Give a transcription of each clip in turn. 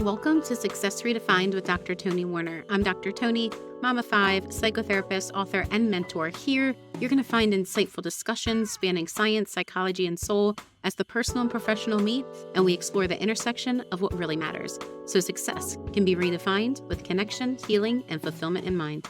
Welcome to Success Redefined with Dr. Tony Warner. I'm Dr. Tony, mom of 5, psychotherapist, author, and mentor. Here, you're going to find insightful discussions spanning science, psychology, and soul as the personal and professional meet, and we explore the intersection of what really matters. So success can be redefined with connection, healing, and fulfillment in mind.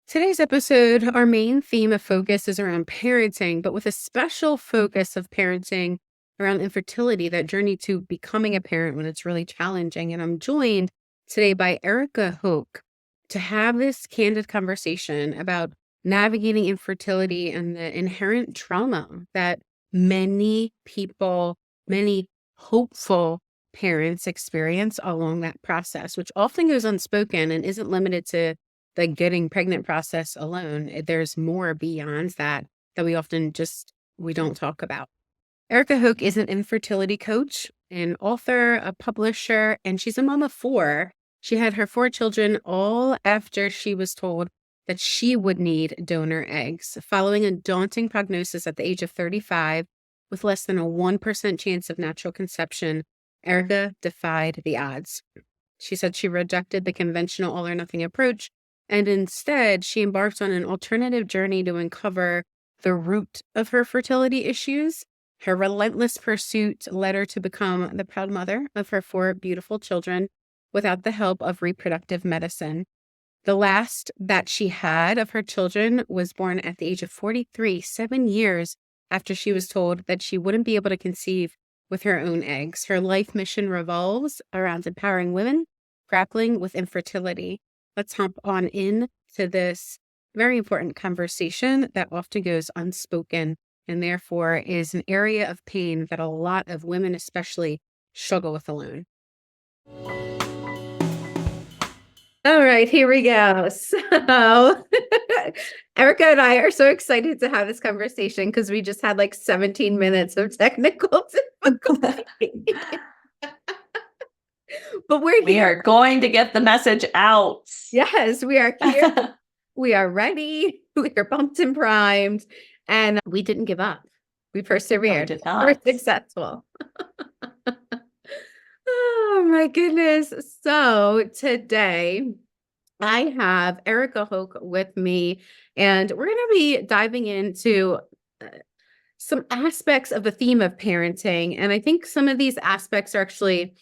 Today's episode, our main theme of focus is around parenting, but with a special focus of parenting around infertility, that journey to becoming a parent when it's really challenging. And I'm joined today by Erika Hoke to have this candid conversation about navigating infertility and the inherent trauma that many people, many hopeful parents experience along that process, which often goes unspoken and isn't limited to the getting pregnant process alone. There's more beyond that we often we don't talk about. Erika Hoke is an infertility coach, an author, a publisher, and she's a mom of 4. She had her 4 children all after she was told that she would need donor eggs, following a daunting prognosis at the age of 35 with less than a 1% chance of natural conception. Erika defied the odds. She said she rejected the conventional all-or-nothing approach, and instead she embarked on an alternative journey to uncover the root of her fertility issues. Her relentless pursuit led her to become the proud mother of her 4 beautiful children without the help of reproductive medicine. The last that she had of her children was born at the age of 43, 7 years after she was told that she wouldn't be able to conceive with her own eggs. Her life mission revolves around empowering women grappling with infertility. Let's hop on in to this very important conversation that often goes unspoken and therefore is an area of pain that a lot of women especially struggle with alone. All right, here we go. So Erika and I are so excited to have this conversation because we just had like 17 minutes of technical difficulty. But we are going to get the message out. Yes, we are here. We are ready. We are pumped and primed. And we didn't give up. We persevered. We're successful. Oh my goodness. So today I have Erika Hoke with me, and we're going to be diving into some aspects of the theme of parenting. And I think some of these aspects are actually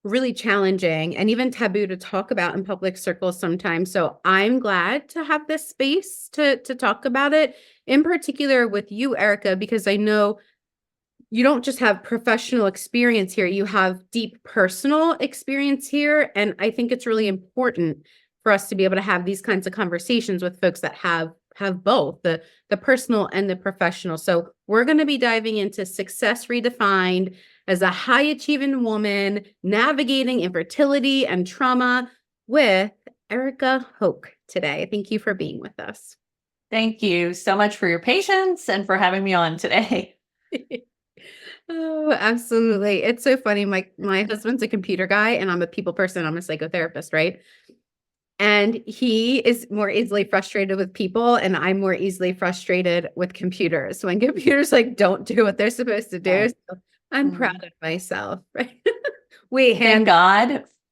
really challenging and even taboo to talk about in public circles sometimes. So I'm glad to have this space to talk about it, in particular with you, Erika, because I know you don't just have professional experience here, you have deep personal experience here. And I think it's really important for us to be able to have these kinds of conversations with folks that have both the personal and the professional. So we're going to be diving into Success Redefined as a high-achieving woman navigating infertility and trauma with Erika Hoke today. Thank you for being with us. Thank you so much for your patience and for having me on today. Oh, absolutely. It's so funny. My husband's a computer guy and I'm a people person. I'm a psychotherapist, right? And he is more easily frustrated with people and I'm more easily frustrated with computers. So when computers don't do what they're supposed to do, so I'm proud of myself, right?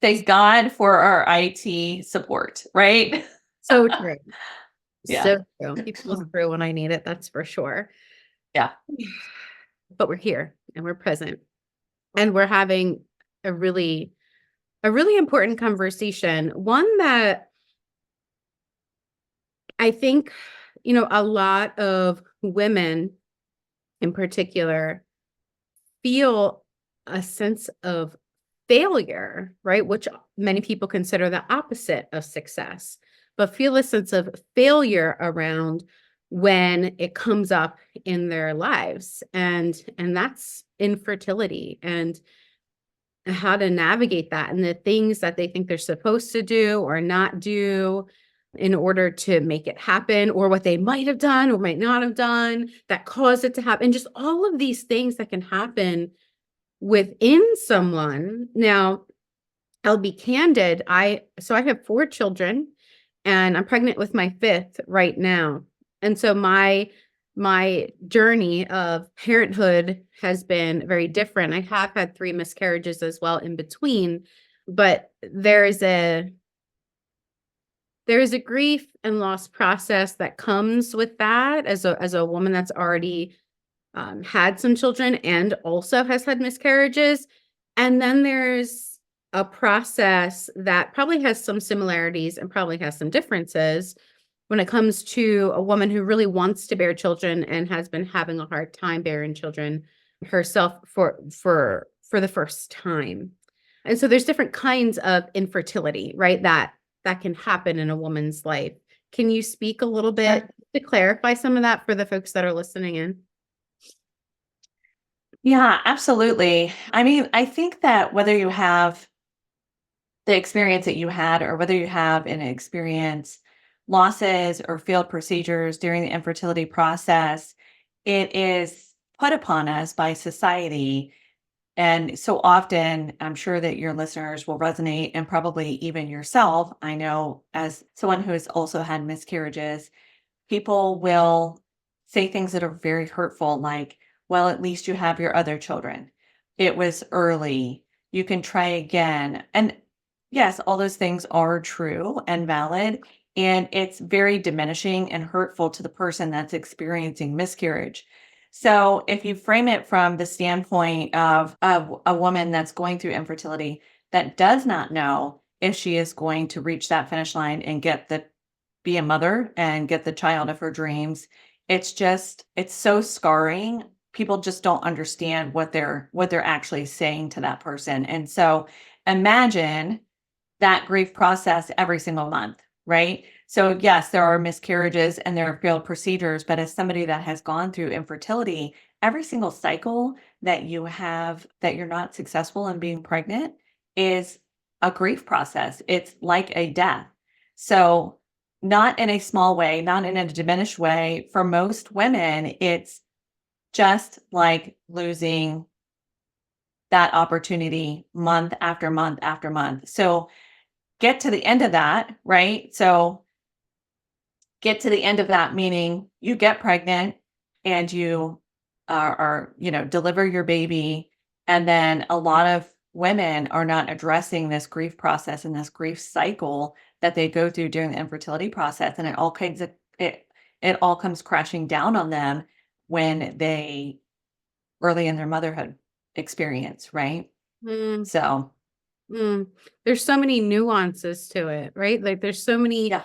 Thank God for our IT support, right? So true. Yeah. So true. He pulls through when I need it, that's for sure. Yeah. But we're here and we're present. And we're having a really important conversation. One that I think, a lot of women in particular feel a sense of failure, right? Which many people consider the opposite of success, but feel a sense of failure around when it comes up in their lives. And that's infertility and how to navigate that and the things that they think they're supposed to do or not do in order to make it happen, or what they might have done or might not have done that caused it to happen. Just all of these things that can happen within someone. Now, I'll be candid. I have 4 children and I'm pregnant with my 5th right now. And so my my journey of parenthood has been very different. I have had 3 miscarriages as well in between, but there's a grief and loss process that comes with that as a woman that's already, had some children and also has had miscarriages. And then there's a process that probably has some similarities and probably has some differences when it comes to a woman who really wants to bear children and has been having a hard time bearing children herself for the first time. And so there's different kinds of infertility, right? That can happen in a woman's life. Can you speak a little bit Sure. to clarify some of that for the folks that are listening in? Yeah, absolutely. I mean, I think that whether you have the experience that you had or whether you have an experience losses or failed procedures during the infertility process, it is put upon us by society. And so often, I'm sure that your listeners will resonate and probably even yourself. I know as someone who has also had miscarriages, people will say things that are very hurtful, like, well, at least you have your other children. It was early. You can try again. And yes, all those things are true and valid. And it's very diminishing and hurtful to the person that's experiencing miscarriage. So if you frame it from the standpoint of a woman that's going through infertility that does not know if she is going to reach that finish line and get the be a mother and get the child of her dreams. It's so scarring. People just don't understand what they're actually saying to that person. And so imagine that grief process every single month, right? So yes, there are miscarriages and there are failed procedures, but as somebody that has gone through infertility, every single cycle that you have that you're not successful in being pregnant is a grief process. It's like a death. So not in a small way, not in a diminished way. For most women, it's just like losing that opportunity month after month after month. So get to the end of that, right? So get to the end of that, meaning you get pregnant and you deliver your baby. And then a lot of women are not addressing this grief process and this grief cycle that they go through during the infertility process. And it all comes crashing down on them when they early in their motherhood experience, right? Mm, So mm. There's so many nuances to it, right? Like there's so many. yeah,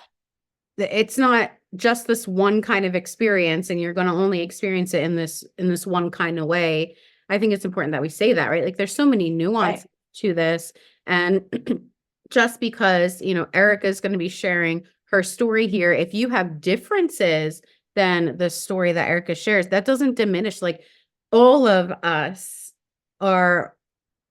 It's not just this one kind of experience and you're going to only experience it in this one kind of way. I think it's important that we say that, right? Like there's so many right. nuances to this. And just because, Erica is going to be sharing her story here, if you have differences than the story that Erica shares, that doesn't diminish, like, all of us are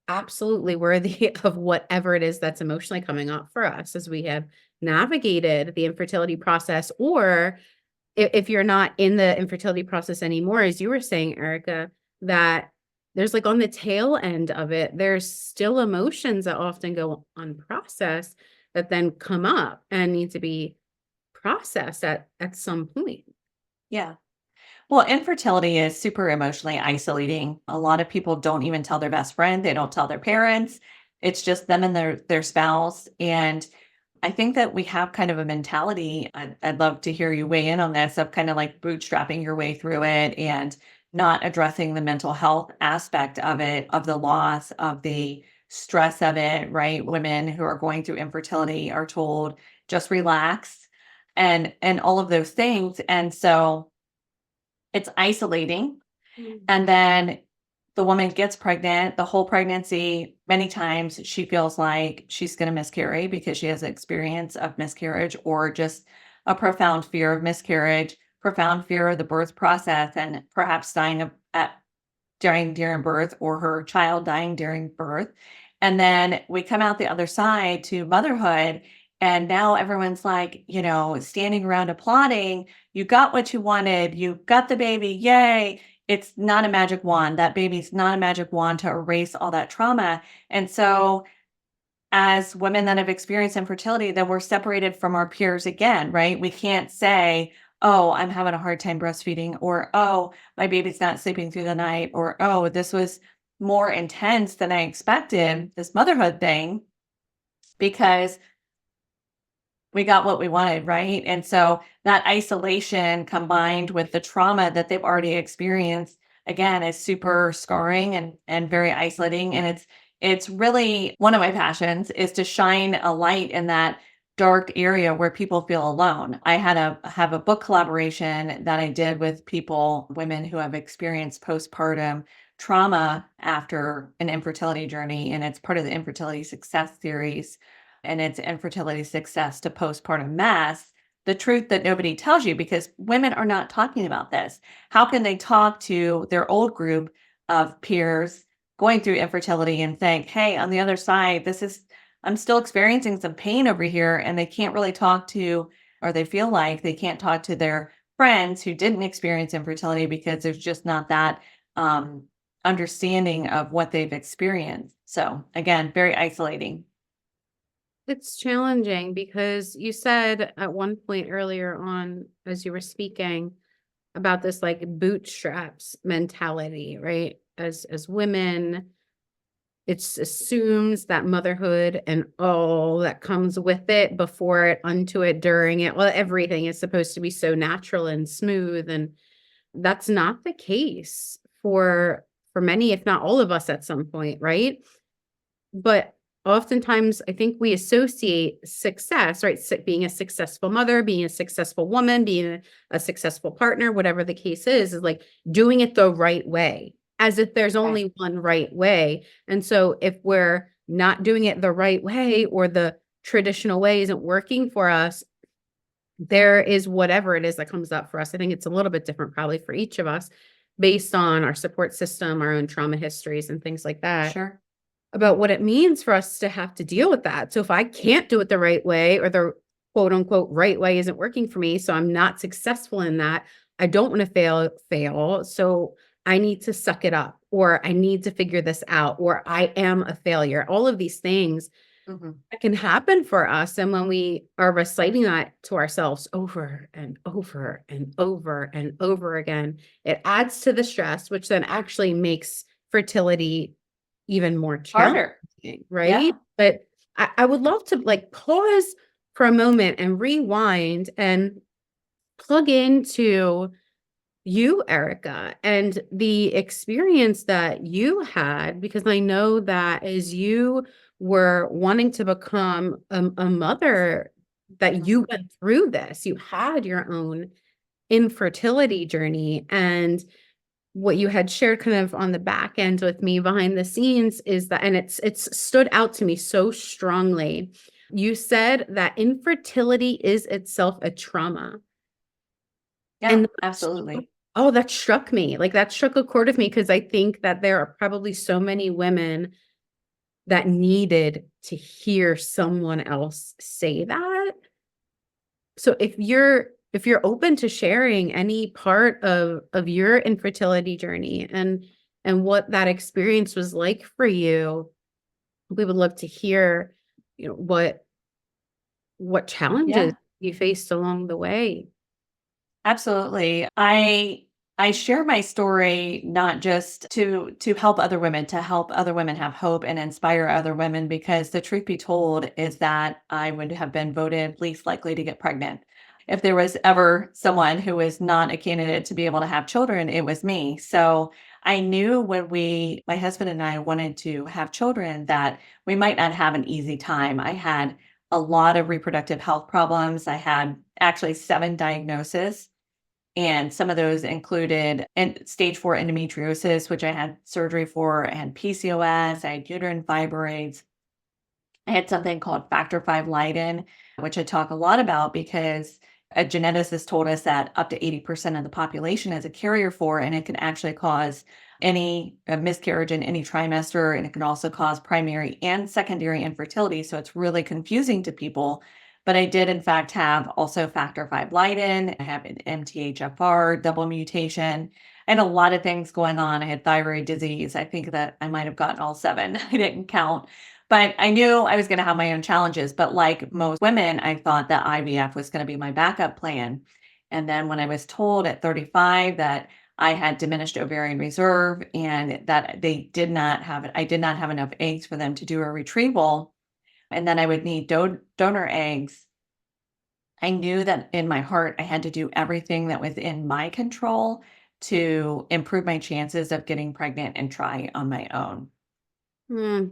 absolutely worthy of whatever it is that's emotionally coming up for us as we have navigated the infertility process. Or if you're not in the infertility process anymore, as you were saying, Erica, that there's, like, on the tail end of it, there's still emotions that often go unprocessed that then come up and need to be processed at some point. Yeah. Well, infertility is super emotionally isolating. A lot of people don't even tell their best friend. They don't tell their parents. It's just them and their spouse. And I think that we have kind of a mentality. I'd love to hear you weigh in on this of kind of like bootstrapping your way through it and not addressing the mental health aspect of it, of the loss, of the stress of it, right? Women who are going through infertility are told just relax and all of those things. And so it's isolating. Mm. And then the woman gets pregnant, the whole pregnancy, many times she feels like she's going to miscarry because she has experience of miscarriage or just a profound fear of miscarriage, profound fear of the birth process, and perhaps dying during birth or her child dying during birth. And then we come out the other side to motherhood. And now everyone's like, standing around applauding. You got what you wanted. You got the baby. Yay. It's not a magic wand. That baby's not a magic wand to erase all that trauma. And so, as women that have experienced infertility, then we're separated from our peers again, right? We can't say, oh, I'm having a hard time breastfeeding, or oh, my baby's not sleeping through the night, or oh, this was more intense than I expected, this motherhood thing, because we got what we wanted, right? And so that isolation combined with the trauma that they've already experienced, again, is super scarring and very isolating. And it's really one of my passions is to shine a light in that dark area where people feel alone. I have a book collaboration that I did with people, women who have experienced postpartum trauma after an infertility journey, and it's part of the infertility success series, and it's infertility success to postpartum mass, the truth that nobody tells you because women are not talking about this. How can they talk to their old group of peers going through infertility and think, hey, on the other side, I'm still experiencing some pain over here. And they can't really talk to, or they feel like they can't talk to their friends who didn't experience infertility because there's just not that understanding of what they've experienced. So, again, very isolating. It's challenging because you said at one point earlier on, as you were speaking, about this like bootstraps mentality, right? As women, it's assumes that motherhood and all that comes with it, before it, unto it, during it. Well, everything is supposed to be so natural and smooth. And that's not the case for many, if not all of us at some point, right? But oftentimes, I think we associate success, right? Being a successful mother, being a successful woman, being a successful partner, whatever the case is like doing it the right way, as if there's Okay. only one right way. And so if we're not doing it the right way, or the traditional way isn't working for us, there is whatever it is that comes up for us. I think it's a little bit different probably for each of us based on our support system, our own trauma histories, and things like that, Sure. about what it means for us to have to deal with that. So if I can't do it the right way, or the quote unquote right way isn't working for me, so I'm not successful in that, I don't want to fail. So I need to suck it up, or I need to figure this out, or I am a failure. All of these things Mhm. that can happen for us. And when we are reciting that to ourselves over and over and over and over again, it adds to the stress, which then actually makes fertility even more challenging, Harder. right? Yeah. But I would love to like pause for a moment and rewind and plug into you, Erica, and the experience that you had, because I know that as you were wanting to become a mother, that you Mhm. went through this, you had your own infertility journey. And what you had shared kind of on the back end with me behind the scenes is that, and it's stood out to me so strongly. You said that infertility is itself a trauma. Yeah, And absolutely. that struck me. Like, that struck a chord with me because I think that there are probably so many women that needed to hear someone else say that. So if you're open to sharing any part of your infertility journey and what that experience was like for you, we would love to hear, what challenges Yeah. you faced along the way. Absolutely. I share my story not just to help other women, to help other women have hope and inspire other women, because the truth be told is that I would have been voted least likely to get pregnant. If there was ever someone who was not a candidate to be able to have children, it was me. So I knew when my husband and I wanted to have children, that we might not have an easy time. I had a lot of reproductive health problems. I had actually 7 diagnoses, and some of those included stage 4 endometriosis, which I had surgery for. I had PCOS, I had uterine fibroids. I had something called factor V Leiden, which I talk a lot about because a geneticist told us that up to 80% of the population is a carrier for, and it can actually cause any miscarriage in any trimester. And it can also cause primary and secondary infertility. So it's really confusing to people. But I did, in fact, have also factor V Leiden. I have an MTHFR double mutation. I had a lot of things going on. I had thyroid disease. I think that I might have gotten all 7. I didn't count, but I knew I was gonna have my own challenges, but like most women, I thought that IVF was gonna be my backup plan. And then when I was told at 35 that I had diminished ovarian reserve and that I did not have enough eggs for them to do a retrieval, and then I would need donor eggs. I knew that in my heart, I had to do everything that was in my control to improve my chances of getting pregnant and try on my own. Mm,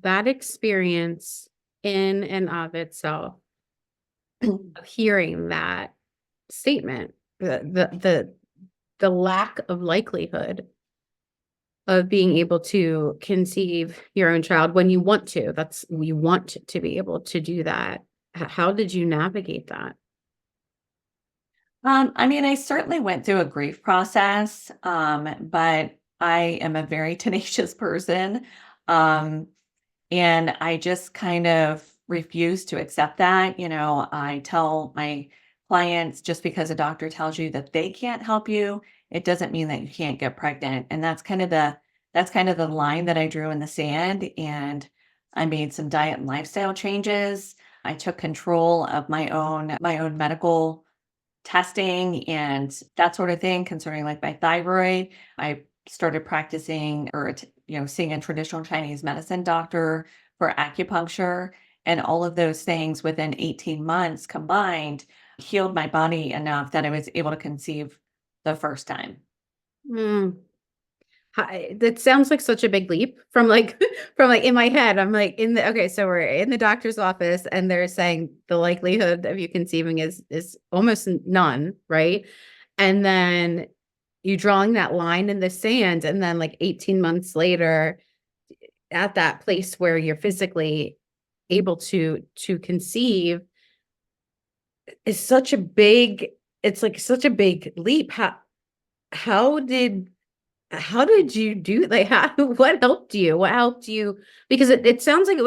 that experience in and of itself, of hearing that statement, the lack of likelihood of being able to conceive your own child when you want to. That's you want to be able to do that. How did you navigate that? I mean, I certainly went through a grief process, but I am a very tenacious person. Um, And I just kind of refuse to accept that. I tell my clients just because a doctor tells you that they can't help you, it doesn't mean that you can't get pregnant. And that's kind of the line that I drew in the sand. And I made some diet and lifestyle changes. I took control of my own medical testing and that sort of thing concerning like my thyroid. I started practicing seeing a traditional Chinese medicine doctor for acupuncture, and all of those things within 18 months combined healed my body enough that I was able to conceive the first time. Mm. That sounds like such a big leap from like from like in my head. I'm like in the okay, so we're in the doctor's office and they're saying the likelihood of you conceiving is almost none, right? And then you drawing that line in the sand, and then like 18 months later, at that place where you're physically able to conceive is such a big it's like such a big leap. How did how did you do like, how what helped you? What helped you? Because it sounds like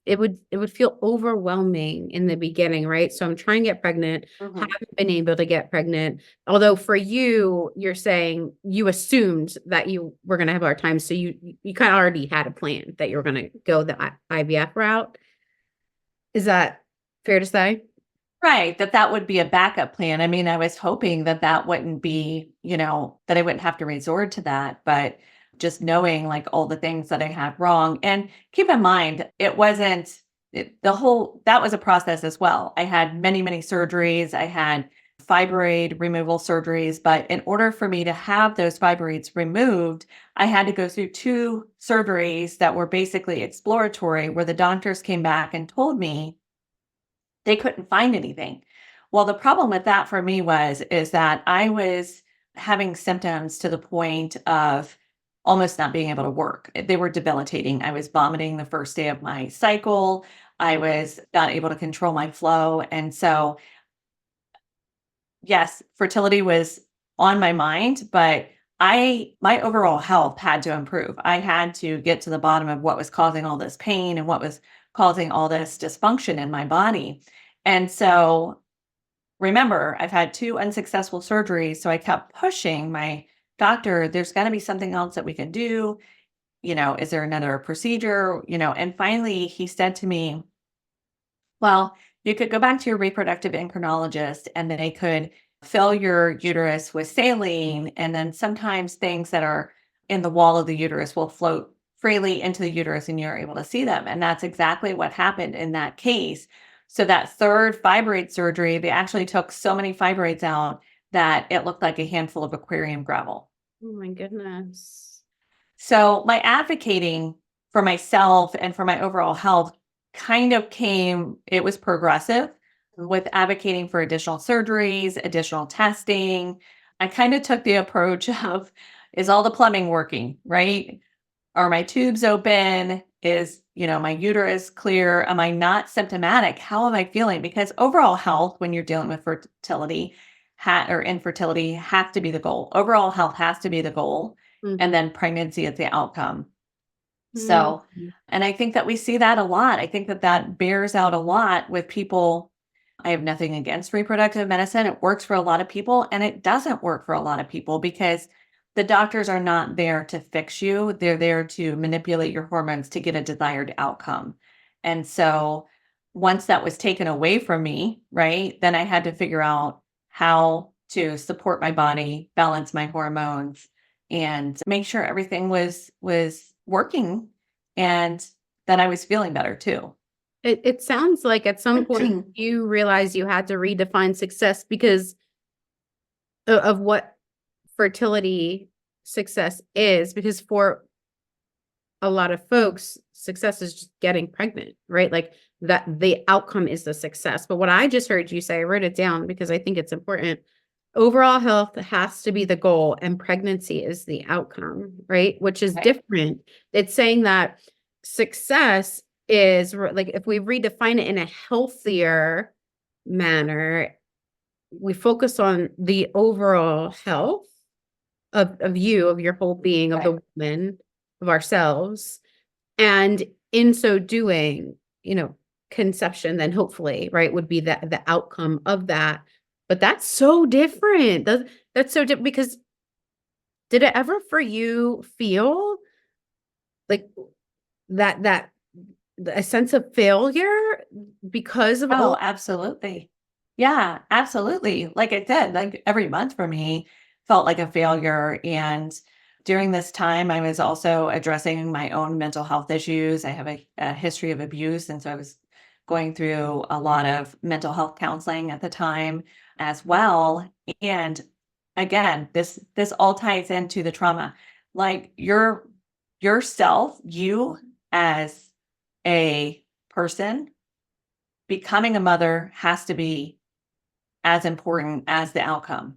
it would feel overwhelming in the beginning, right? So I'm trying to get pregnant, Mhm. haven't been able to get pregnant. Although for you, you're saying you assumed that you were gonna have our time, so you kinda already had a plan that you were gonna go the IVF route. Is that fair to say? Right, that would be a backup plan. I mean, I was hoping that that wouldn't be, that I wouldn't have to resort to that, but just knowing like all the things that I had wrong. And keep in mind, it wasn't the whole that was a process as well. I had many, many surgeries. I had fibroid removal surgeries, but in order for me to have those fibroids removed, I had to go through two surgeries that were basically exploratory, where the doctors came back and told me they couldn't find anything. Well, the problem with that for me is that I was having symptoms to the point of almost not being able to work. They were debilitating. I was vomiting the first day of my cycle. I was not able to control my flow. And so, yes, fertility was on my mind, but my overall health had to improve. I had to get to the bottom of what was causing all this pain and what was causing all this dysfunction in my body. And so, remember, I've had two unsuccessful surgeries, so I kept pushing my doctor, there's got to be something else that we can do. Is there another procedure? And finally he said to me, well, you could go back to your reproductive endocrinologist and they could fill your uterus with saline. And then sometimes things that are in the wall of the uterus will float freely into the uterus and you're able to see them. And that's exactly what happened in that case. So, that third fibroid surgery, they actually took so many fibroids out that it looked like a handful of aquarium gravel. Oh my goodness. So my advocating for myself and for my overall health kind of it was progressive with advocating for additional surgeries, additional testing. I kind of took the approach of, is all the plumbing working, right? Are my tubes open? Is, my uterus clear? Am I not symptomatic? How am I feeling? Because overall health, when you're dealing with fertility or infertility, has to be the goal. Overall health has to be the goal. And Mhm. then pregnancy is the outcome. Mhm. So, and I think that we see that a lot. I think that that bears out a lot with people. I have nothing against reproductive medicine. It works for a lot of people and it doesn't work for a lot of people because the doctors are not there to fix you. They're there to manipulate your hormones to get a desired outcome. And so once that was taken away from me, right, then I had to figure out how to support my body, balance my hormones, and make sure everything was working and that I was feeling better too. It sounds like at some point you realized you had to redefine success because of what fertility success is, because for a lot of folks, success is just getting pregnant, right? Like that the outcome is the success. But what I just heard you say, I wrote it down because I think it's important. Overall health has to be the goal and pregnancy is the outcome, right? Which is Right. different. It's saying that success is like if we redefine it in a healthier manner, we focus on the overall health of you, of your whole being, of Right. the woman, of ourselves. And in so doing, conception then hopefully, right, would be the outcome of that. But that's so different. That's so different because did it ever for you feel like that a sense of failure because of Oh, all. absolutely. Yeah, absolutely. Like I said, like every month for me felt like a failure. And during this time, I was also addressing my own mental health issues. I have a history of abuse. And so I was going through a lot of mental health counseling at the time as well. And again, this all ties into the trauma. Like yourself, you as a person becoming a mother has to be as important as the outcome.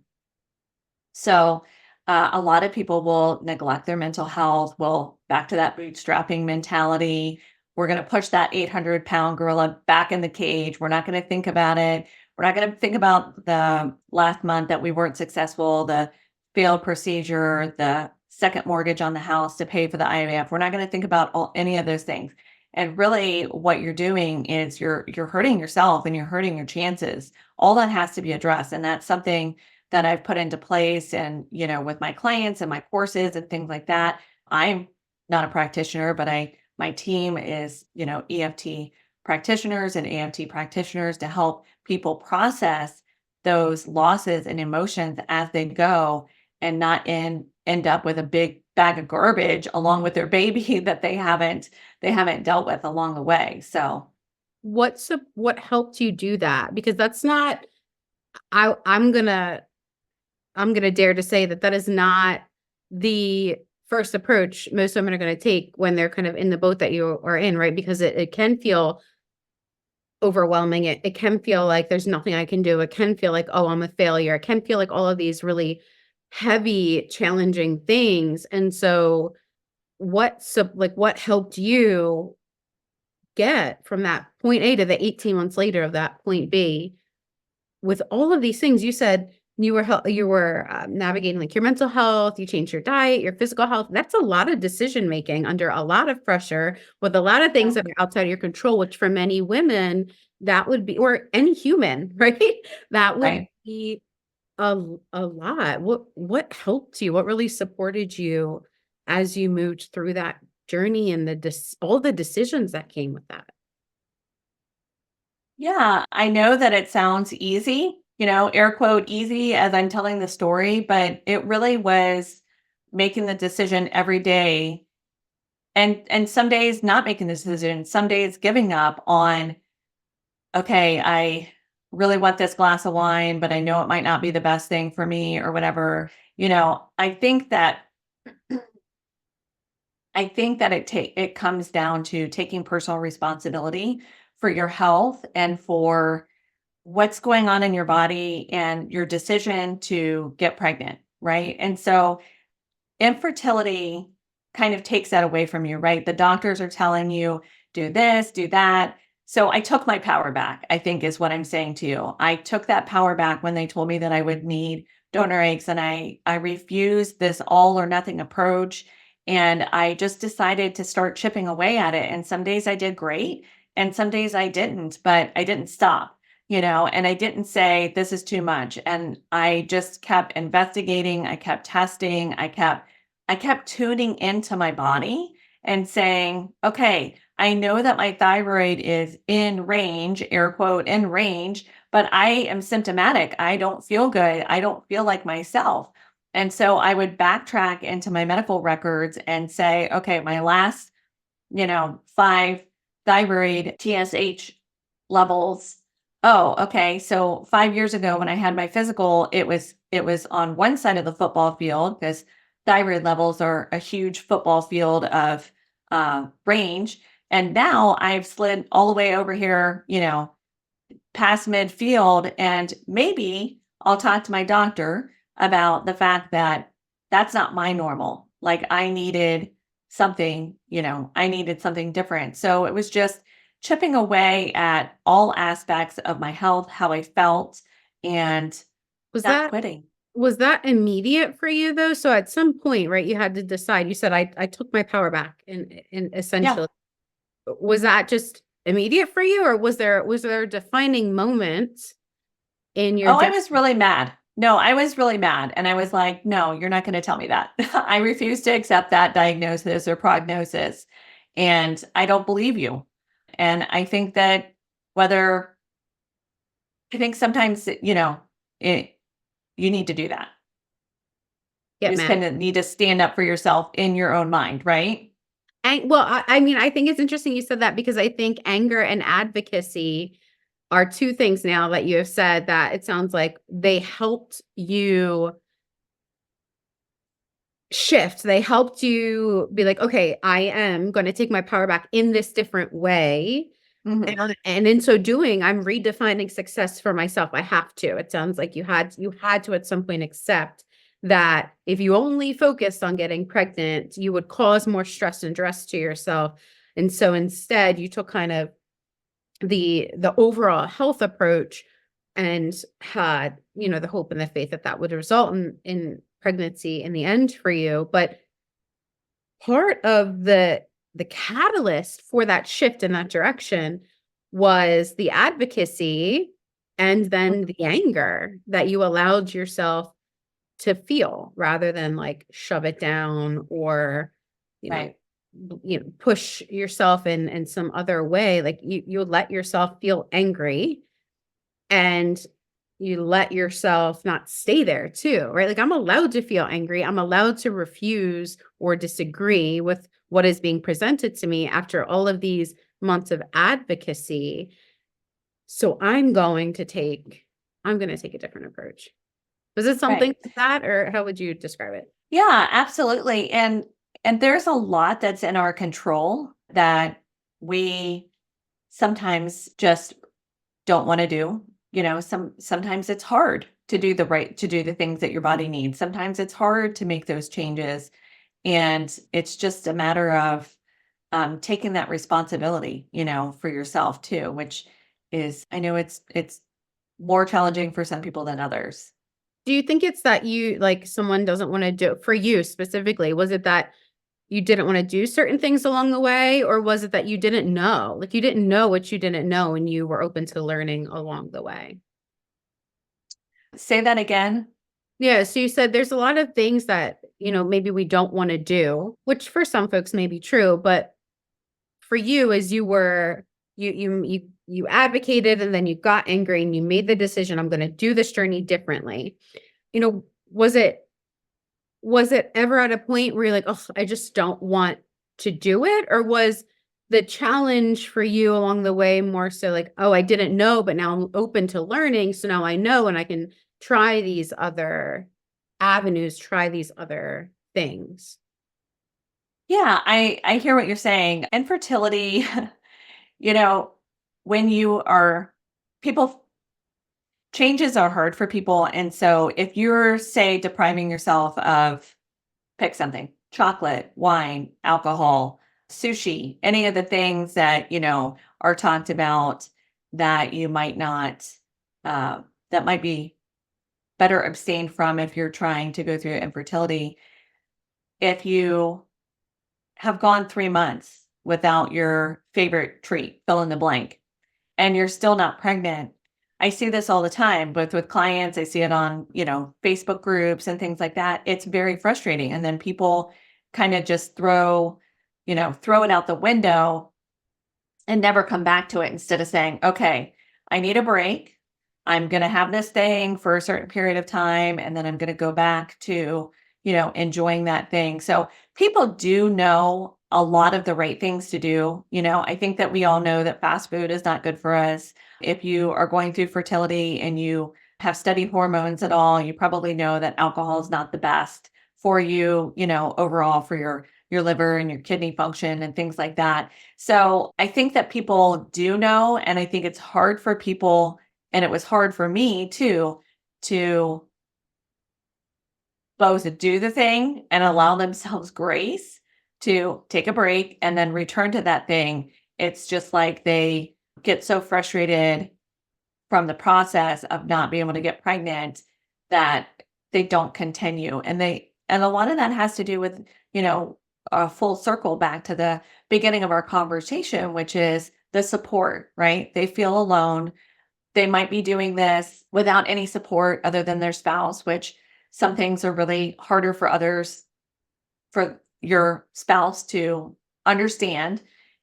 So, a lot of people will neglect their mental health. Will back to that bootstrapping mentality. We're going to push that 800-pound gorilla back in the cage. We're not going to think about it. We're not going to think about the last month that we weren't successful, the failed procedure, the second mortgage on the house to pay for the IVF. We're not going to think about any of those things. And really, what you're doing is you're hurting yourself and you're hurting your chances. All that has to be addressed, and that's something that I've put into place and, with my clients and my courses and things like that. I'm not a practitioner, but my team is, EFT practitioners and AFT practitioners to help people process those losses and emotions as they go and not end up with a big bag of garbage along with their baby that they haven't dealt with along the way. So, What helped you do that? Because that's not. I'm gonna dare to say that that is not the first approach most women are gonna take when they're kind of in the boat that you are in, right? Because it can feel overwhelming. It can feel like there's nothing I can do. It can feel like, oh, I'm a failure. It can feel like all of these really heavy, challenging things. And so what helped you get from that point A to the 18 months later of that point B with all of these things? You said you were navigating like your mental health, you changed your diet, your physical health. That's a lot of decision making under a lot of pressure with a lot of things yeah, that are outside of your control, which for many women that would be, or any human, right? That would right. be a lot. What helped you? What really supported you as you moved through that journey and all the decisions that came with that? Yeah, I know that it sounds easy, air quote easy as I'm telling the story, but it really was making the decision every day and some days not making the decision, some days giving up on, okay, I really want this glass of wine, but I know it might not be the best thing for me or whatever. I think that it comes down to taking personal responsibility for your health and for what's going on in your body and your decision to get pregnant, right? And so infertility kind of takes that away from you, right? The doctors are telling you, do this, do that. So I took my power back, I think is what I'm saying to you. I took that power back when they told me that I would need donor eggs and I refused this all or nothing approach and I just decided to start chipping away at it. And some days I did great and some days I didn't, but I didn't stop. And I didn't say this is too much. And I just kept investigating. I kept testing. I kept tuning into my body and saying, okay, I know that my thyroid is in range, air quote, in range, but I am symptomatic. I don't feel good. I don't feel like myself. And so I would backtrack into my medical records and say, okay, my last, 5 thyroid TSH levels. Oh, okay. So 5 years ago when I had my physical, it was on one side of the football field because thyroid levels are a huge football field of range. And now I've slid all the way over here, past midfield, and maybe I'll talk to my doctor about the fact that that's not my normal. Like I needed something different. So it was just chipping away at all aspects of my health, how I felt, and Was not that quitting. was that immediate for you though? So at some point, right, you had to decide. You said I took my power back and Yeah. essentially was that just immediate for you or was there a defining moment in your Oh, I journey? was really mad. No, I was really mad. And I was like, no, you're not going to tell me that. I refuse to accept that diagnosis or prognosis. And I don't believe you. And I think that whether, I think sometimes, it, you need to do that. You Get just mad? kind of need to stand up for yourself in your own mind, right? Well, I mean, I think it's interesting you said that because I think anger and advocacy are two things now that you have said that it sounds like they helped you shift. They helped you be like, okay, I am going to take my power back in this different way. Hmm. And in so doing, I'm redefining success for myself. I have to. It sounds like you had to at some point accept that if you only focused on getting pregnant, you would cause more stress and stress to yourself. And so instead, you took kind of the overall health approach and had, the hope and the faith that that would result in pregnancy in the end for you. But part of the catalyst for that shift in that direction was the advocacy and then the anger that you allowed yourself to feel rather than like shove it down or you know Right. push yourself in some other way. Like you let yourself feel angry and you let yourself not stay there too, right? Like I'm allowed to feel angry. I'm allowed to refuse or disagree with what is being presented to me after all of these months of advocacy. So I'm going to take a different approach. Was it something Right. like that or how would you describe it? Yeah, absolutely. And there's a lot that's in our control that we sometimes just don't want to do. Sometimes it's hard to do the things that your body needs. Sometimes it's hard to make those changes. And it's just a matter of taking that responsibility, for yourself too, which is I know it's more challenging for some people than others. Do you think it's that you like someone doesn't want to do for you specifically? Was it that you didn't want to do certain things along the way, or was it that you didn't know? Like you didn't know what you didn't know and you were open to learning along the way? Say that again. Yeah, so you said there's a lot of things that, maybe we don't want to do, which for some folks may be true, but for you as you advocated and then you got angry and you made the decision I'm going to do this journey differently. You know, was it ever at a point where you're like, "Oh, I just don't want to do it?" Or was the challenge for you along the way more so like, "Oh, I didn't know, but now I'm open to learning, so now I know and I can try these other avenues, try these other things." Yeah, I hear what you're saying. Infertility, you know, when you are people changes are hard for people. And so if you're, say, depriving yourself of pick something, chocolate, wine, alcohol, sushi, any of the things that, are talked about that you might not, uh, that might be better abstained from if you're trying to go through infertility. If you have gone 3 months without your favorite treat, fill in the blank, and you're still not pregnant. I see this all the time, both with clients. I see it on, Facebook groups and things like that. It's very frustrating. And then people kind of just throw it out the window and never come back to it instead of saying, okay, I need a break. I'm going to have this thing for a certain period of time, and then I'm going to go back to, enjoying that thing. So people do know a lot of the right things to do. I think that we all know that fast food is not good for us. If you are going through fertility and you have studied hormones at all, you probably know that alcohol is not the best for you, overall for your liver and your kidney function and things like that. So I think that people do know, and I think it's hard for people, and it was hard for me too, to both do the thing and allow themselves grace to take a break and then return to that thing. It's just like they get so frustrated from the process of not being able to get pregnant that they don't continue. And a lot of that has to do with, a full circle back to the beginning of our conversation, which is the support, right? They feel alone. They might be doing this without any support other than their spouse, which some things are really harder for others, for your spouse to understand.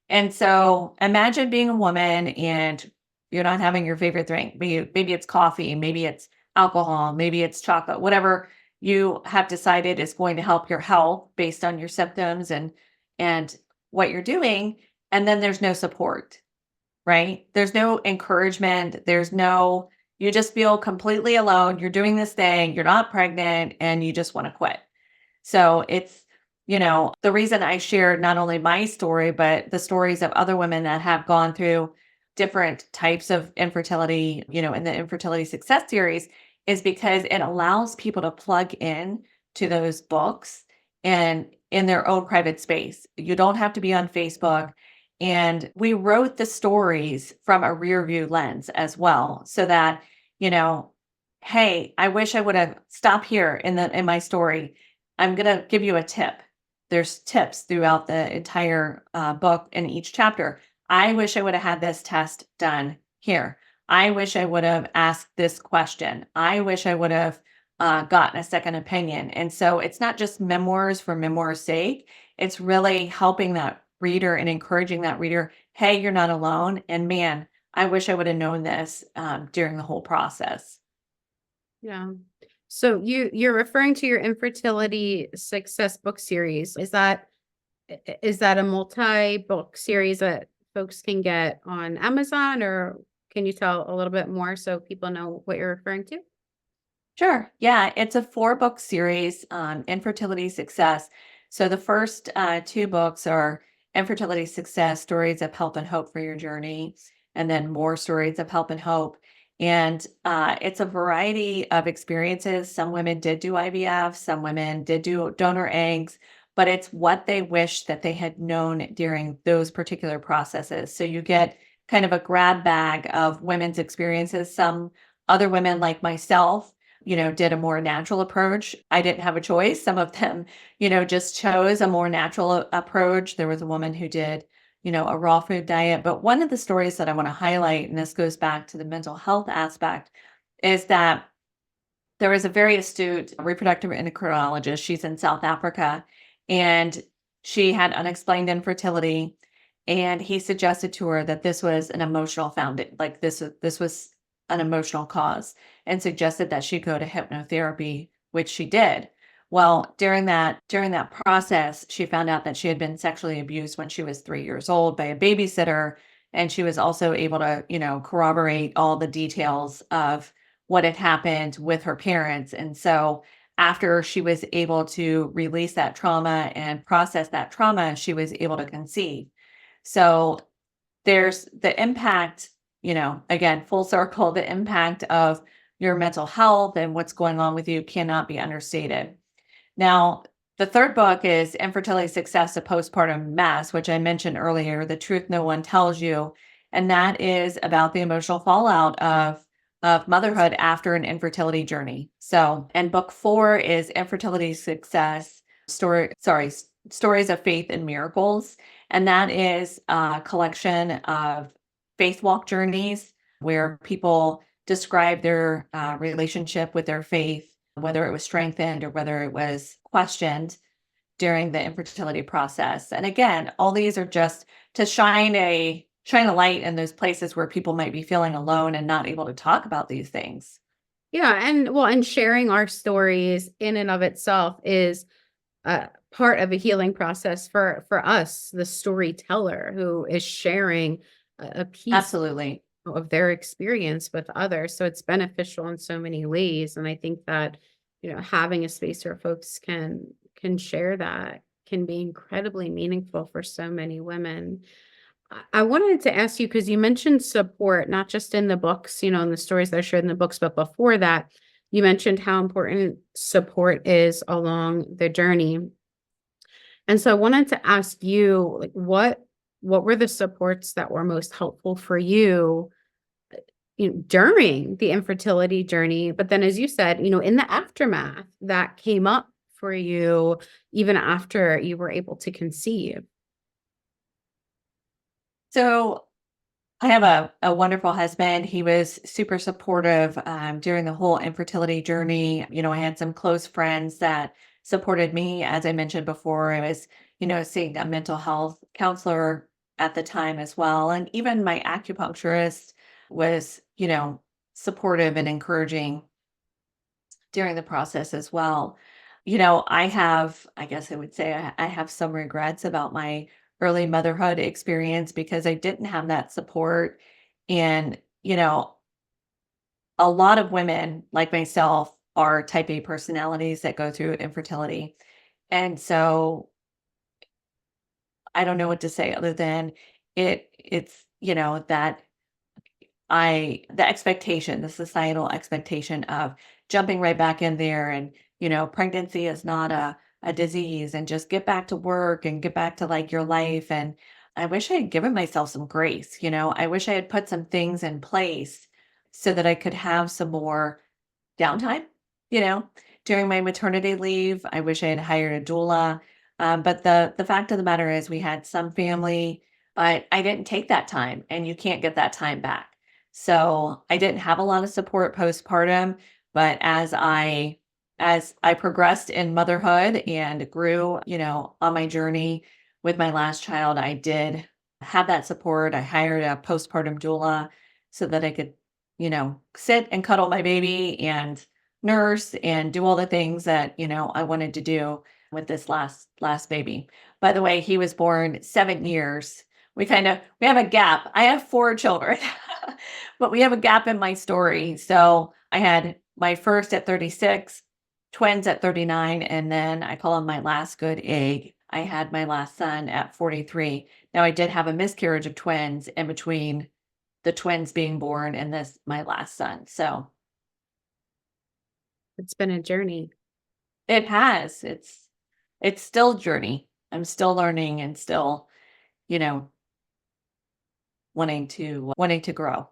And so imagine being a woman and you're not having your favorite drink. Maybe it's coffee, maybe it's alcohol, maybe it's chocolate, whatever you have decided is going to help your health based on your symptoms and what you're doing. And then there's no support, right? There's no encouragement. You just feel completely alone. You're doing this thing, you're not pregnant, and you just want to quit. So it's, the reason I shared not only my story, but the stories of other women that have gone through different types of infertility, in the Infertility Success series, is because it allows people to plug in to those books and in their own private space. You don't have to be on Facebook. And we wrote the stories from a rear view lens as well, so that, you know, hey, I wish I would have stopped here in my story. I'm gonna give you a tip. There's tips throughout the entire book in each chapter. I wish I would have had this test done here. I wish I would have asked this question. I wish I would have gotten a second opinion. And so it's not just memoirs for memoir's sake. It's really helping that reader and encouraging that reader. Hey, you're not alone. And man, I wish I would have known this during the whole process. Yeah. So you're referring to your infertility success book series. Is that a multi-book series that folks can get on Amazon, or can you tell a little bit more so people know what you're referring to? Sure. Yeah, it's a 4-book series on infertility success. So the first two books are Infertility Success Stories of Help and Hope for Your Journey, and then More Stories of Help and Hope. And it's a variety of experiences. Some women did do IVF, some women did do donor eggs, but it's what they wish that they had known during those particular processes. So you get kind of a grab bag of women's experiences. Some other women, like myself, did a more natural approach. I didn't have a choice. Some of them, just chose a more natural approach. There was a woman who did, a raw food diet. But one of the stories that I want to highlight, and this goes back to the mental health aspect, is that there was a very astute reproductive endocrinologist. She's in South Africa, and she had unexplained infertility. And he suggested to her that this was an emotional foundation, like this was an emotional cause, and suggested that she go to hypnotherapy, which she did. Well, during that process, she found out that she had been sexually abused when she was 3 years old by a babysitter, and she was also able to, corroborate all the details of what had happened with her parents. And so, after she was able to release that trauma and process that trauma, she was able to conceive. So there's the impact, again, full circle, the impact of your mental health and what's going on with you cannot be understated. Now, the third book is Infertility Success, a Postpartum Mess, which I mentioned earlier, The Truth No One Tells You. And that is about the emotional fallout of motherhood after an infertility journey. So, and book 4 is Infertility Success, Stories of Faith and Miracles. And that is a collection of faith walk journeys where people describe their relationship with their faith, whether it was strengthened or whether it was questioned during the infertility process. And again, all these are just to shine a shine a light in those places where people might be feeling alone and not able to talk about these things. Yeah, and sharing our stories in and of itself is part of a healing process for us, the storyteller who is sharing a piece Absolutely. of their experience with others. So it's beneficial in so many ways. And I think that, having a space where folks can share that can be incredibly meaningful for so many women. I wanted to ask you because you mentioned support, not just in the books, in the stories that are shared in the books, but before that, you mentioned how important support is along the journey. And so I wanted to ask you, like, what were the supports that were most helpful for you, during the infertility journey? But then, as you said, in the aftermath that came up for you, even after you were able to conceive. So I have a wonderful husband. He was super supportive during the whole infertility journey. I had some close friends that supported me. As I mentioned before, I was, seeing a mental health counselor at the time as well. And even my acupuncturist was, supportive and encouraging during the process as well. I guess I would say I have some regrets about my early motherhood experience because I didn't have that support. And, a lot of women like myself are type A personalities that go through infertility. And so I don't know what to say other than it's, that the expectation, the societal expectation of jumping right back in there and, pregnancy is not a disease and just get back to work and get back to like your life. And I wish I had given myself some grace, I wish I had put some things in place so that I could have some more downtime, you know, during my maternity leave. I wish I had hired a doula. But the fact of the matter is we had some family, but I didn't take that time and you can't get that time back. So I didn't have a lot of support postpartum, but as I progressed in motherhood and grew, on my journey with my last child, I did have that support. I hired a postpartum doula so that I could, sit and cuddle my baby and nurse and do all the things that, I wanted to do with this last baby. By the way, he was born 7 years. We have a gap. I have 4 children, but we have a gap in my story. So I had my first at 36, twins at 39, and then I call him my last good egg. I had my last son at 43. Now I did have a miscarriage of twins in between the twins being born and this my last son. So It's been a journey. it has. It's still a journey. I'm still learning and still, you know, wanting to grow.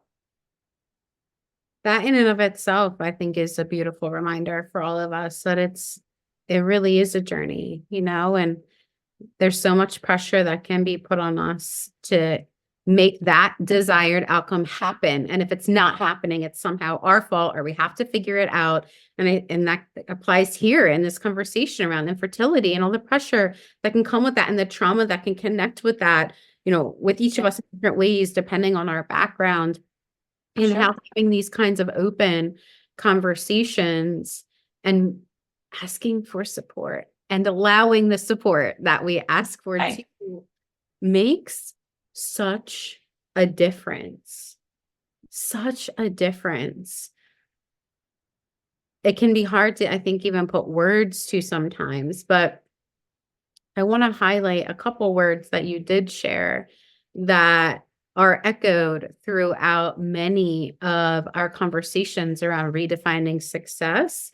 That in and of itself, I think, is a beautiful reminder for all of us that it really is a journey, and there's so much pressure that can be put on us to make that desired outcome happen. And if it's not happening, it's somehow our fault or we have to figure it out. And that applies here in this conversation around infertility and all the pressure that can come with that and the trauma that can connect with that, with each of Yeah, us in different ways, depending on our background, for and how sure. having these kinds of open conversations and asking for support and allowing the support that we ask for Right. too makes such a difference. Such a difference. It can be hard to, I think, even put words to sometimes, but I want to highlight a couple words that you did share that are echoed throughout many of our conversations around redefining success,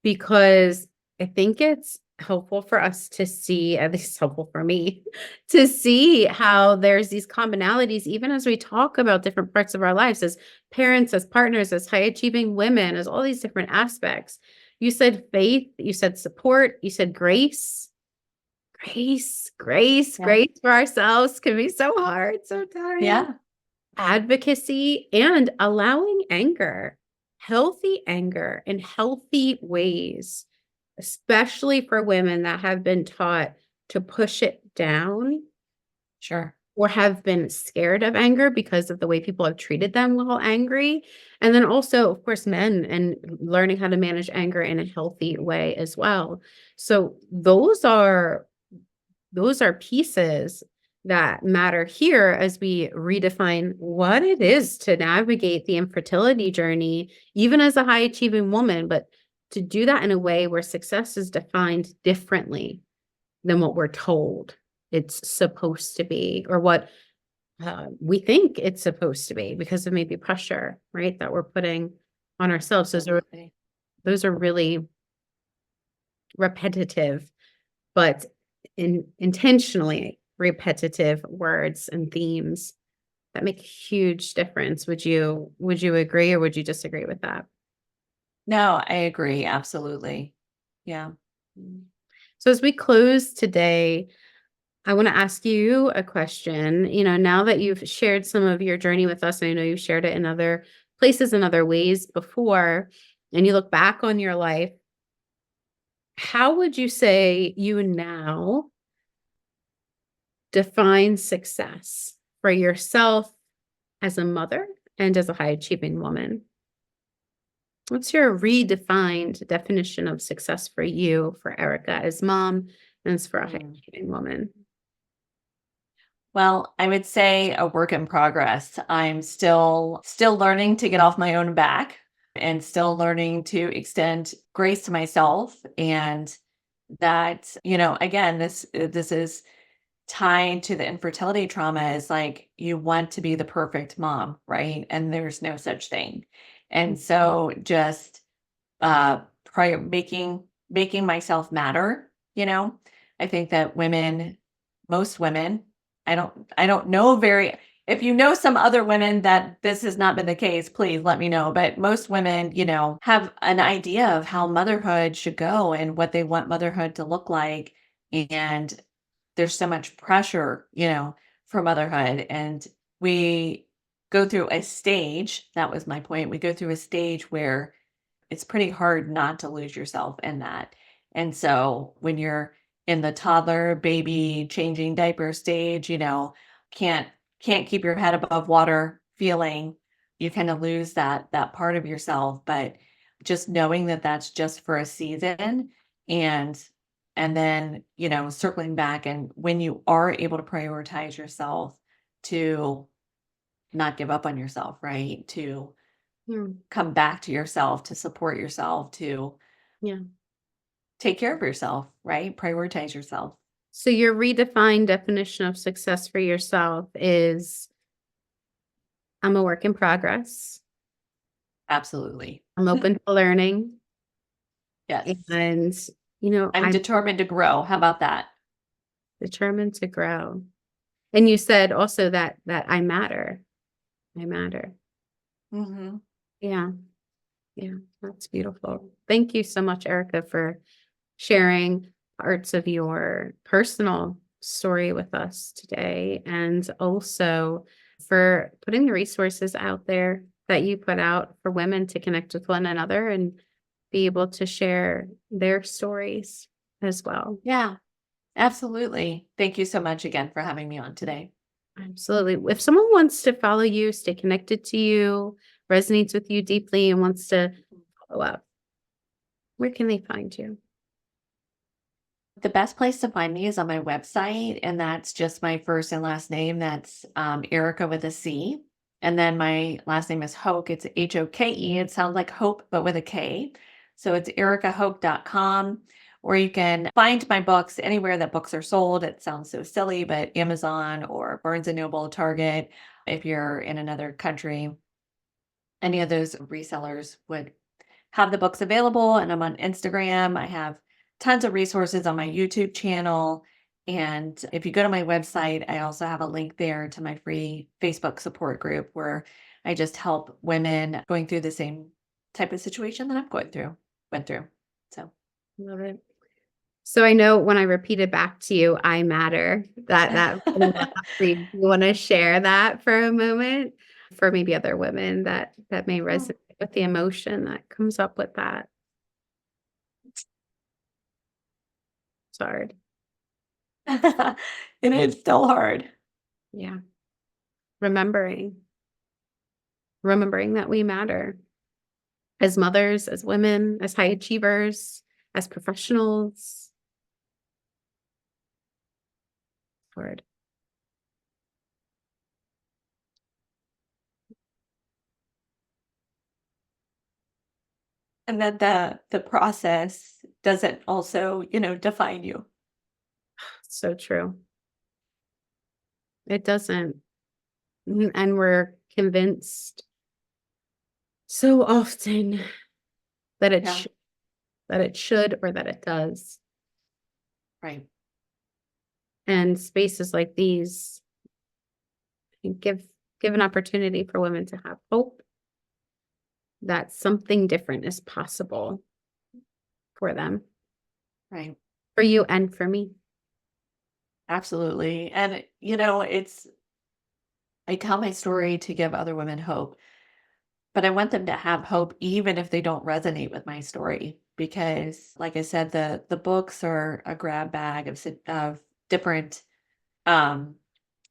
because I think it's helpful for us to see, at least helpful for me, to see how there's these commonalities, even as we talk about different parts of our lives as parents, as partners, as high achieving women, as all these different aspects. You said faith, you said support, you said grace. Yeah. Grace for ourselves can be so hard sometimes. Yeah. Advocacy and allowing healthy anger in healthy ways, especially for women that have been taught to push it down. Sure. or have been scared of anger because of the way people have treated them while angry. And then also, of course, men and learning how to manage anger in a healthy way as well. So those are pieces that matter here as we redefine what it is to navigate the infertility journey, even as a high achieving woman, but to do that in a way where success is defined differently than what we're told it's supposed to be, or what we think it's supposed to be because of maybe pressure, right? That we're putting on ourselves. Absolutely. Those are really repetitive, but intentionally repetitive words and themes that make a huge difference. Would you agree or would you disagree with that? No, I agree. Absolutely. Yeah. Mm. So as we close today, I want to ask you a question. Now that you've shared some of your journey with us, and I know you've shared it in other places and other ways before, and you look back on your life, how would you say you now define success for yourself as a mother and as a high achieving woman? What's your redefined definition of success for you, for Erica as mom, and as for a high Mm. achieving woman? Well, I would say a work in progress. I'm still learning to get off my own back and still learning to extend grace to myself, and that, again, this is tied to the infertility trauma. Is like you want to be the perfect mom, right? And there's no such thing. And so just prior making myself matter, I think that most women, I don't know very if you know some other women that this has not been the case, please let me know. But most women, have an idea of how motherhood should go and what they want motherhood to look like. And there's so much pressure, for motherhood. And we go through a stage, that was my point. We go through a stage where it's pretty hard not to lose yourself in that. And so when you're in the toddler, baby, changing diaper stage, can't can't keep your head above water feeling, you kind of lose that part of yourself. But just knowing that that's just for a season, and then, circling back, and when you are able to prioritize yourself, to not give up on yourself, right? To Hmm. come back to yourself, to support yourself, to Yeah. take care of yourself, right? Prioritize yourself. So your redefined definition of success for yourself is I'm a work in progress. Absolutely. I'm open to learning. Yes. And, I'm I'm determined to grow. How about that? determined to grow. And you said also that I matter. I matter. Hmm. Yeah. Yeah. That's beautiful. Thank you so much, Erica, for sharing parts of your personal story with us today, and also for putting the resources out there that you put out for women to connect with one another and be able to share their stories as well. Yeah, absolutely. Thank you so much again for having me on today. Absolutely. If someone wants to follow you, stay connected to you, resonates with you deeply, and wants to follow up, where can they find you? The best place to find me is on my website, and that's just my first and last name. That's Erica with a C. And then my last name is Hoke. It's Hoke. It sounds like hope, but with a K. So it's ericahoke.com. Or you can find my books anywhere that books are sold. It sounds so silly, but Amazon or Barnes and Noble, Target, if you're in another country, any of those resellers would have the books available. And I'm on Instagram. I have tons of resources on my YouTube channel. And if you go to my website, I also have a link there to my free Facebook support group where I just help women going through the same type of situation that I'm went through. So, Love it. So I know when I repeated back to you, I matter, that really went up for you. You want to share that for a moment for maybe other women that may oh. resonate with the emotion that comes up with that. It's hard. It is still hard. Yeah. Remembering, remembering that we matter as mothers, as women, as high achievers, as professionals. Word. And that the process doesn't also, define you. So true. It doesn't. And we're convinced so often that Yeah, that it should or that it does. right. And spaces like these give an opportunity for women to have hope that something different is possible for them, Right. for you and for me. Absolutely. And I tell my story to give other women hope, but I want them to have hope even if they don't resonate with my story because like I said, the books are a grab bag of different um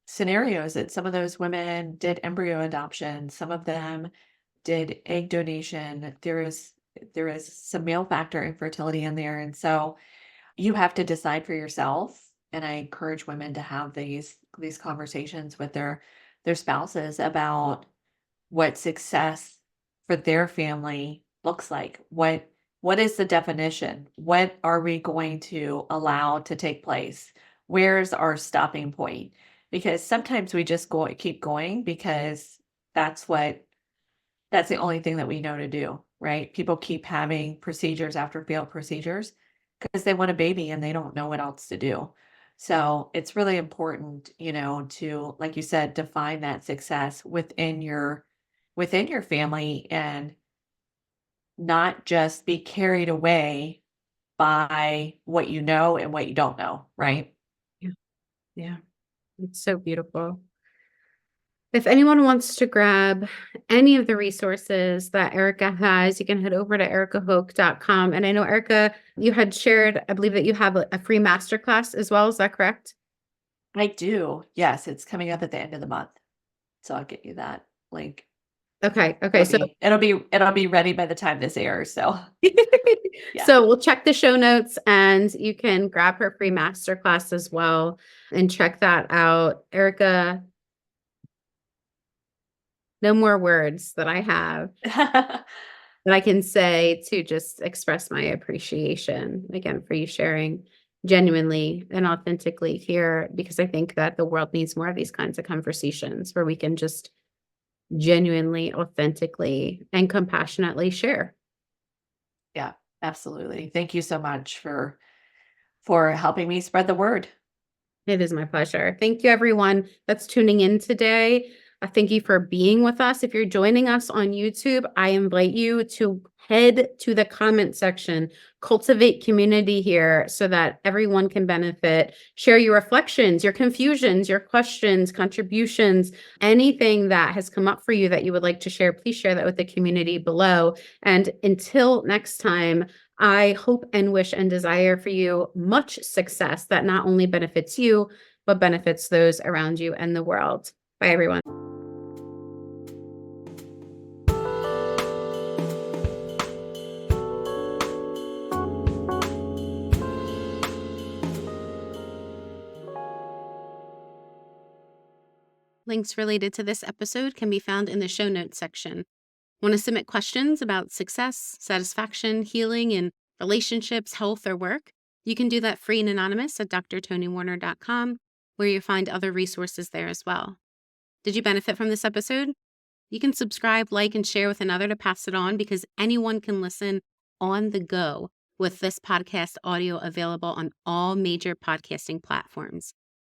scenarios that some of those women did embryo adoption, some of them did egg donation. There is some male factor infertility in there. And so you have to decide for yourself. And I encourage women to have these conversations with their spouses about what success for their family looks like. What is the definition? What are we going to allow to take place? Where's our stopping point? Because sometimes we just keep going because that's what that's the only thing that we know to do, right? People keep having procedures after failed procedures because they want a baby and they don't know what else to do. So it's really important, to, like you said, define that success within your family and not just be carried away by what you know and what you don't know, right? Yeah. Yeah. It's so beautiful. If anyone wants to grab any of the resources that Erika has, you can head over to erikahoke.com. And I know, Erika, you had shared, I believe that you have a free masterclass as well. Is that correct? I do. Yes, it's coming up at the end of the month. So I'll get you that link. Okay. Okay. It'll So be it'll be it'll be ready by the time this airs. So yeah. so we'll check the show notes and you can grab her free masterclass as well and check that out. Erika, no more words that I have that I can say to just express my appreciation again for you sharing genuinely and authentically here, because I think that the world needs more of these kinds of conversations where we can just genuinely, authentically, and compassionately share. Yeah, absolutely. Thank you so much for helping me spread the word. It is my pleasure. Thank you, everyone that's tuning in today. Thank you for being with us. If you're joining us on YouTube, I invite you to head to the comment section, cultivate community here so that everyone can benefit. Share your reflections, your confusions, your questions, contributions, anything that has come up for you that you would like to share. Please share that with the community below. And until next time, I hope and wish and desire for you much success that not only benefits you, but benefits those around you and the world. Bye, everyone. Links related to this episode can be found in the show notes section. Want to submit questions about success, satisfaction, healing, and relationships, health, or work? You can do that free and anonymous at drtonywarner.com, where you'll find other resources there as well. Did you benefit from this episode? You can subscribe, like, and share with another to pass it on because anyone can listen on the go with this podcast audio available on all major podcasting platforms.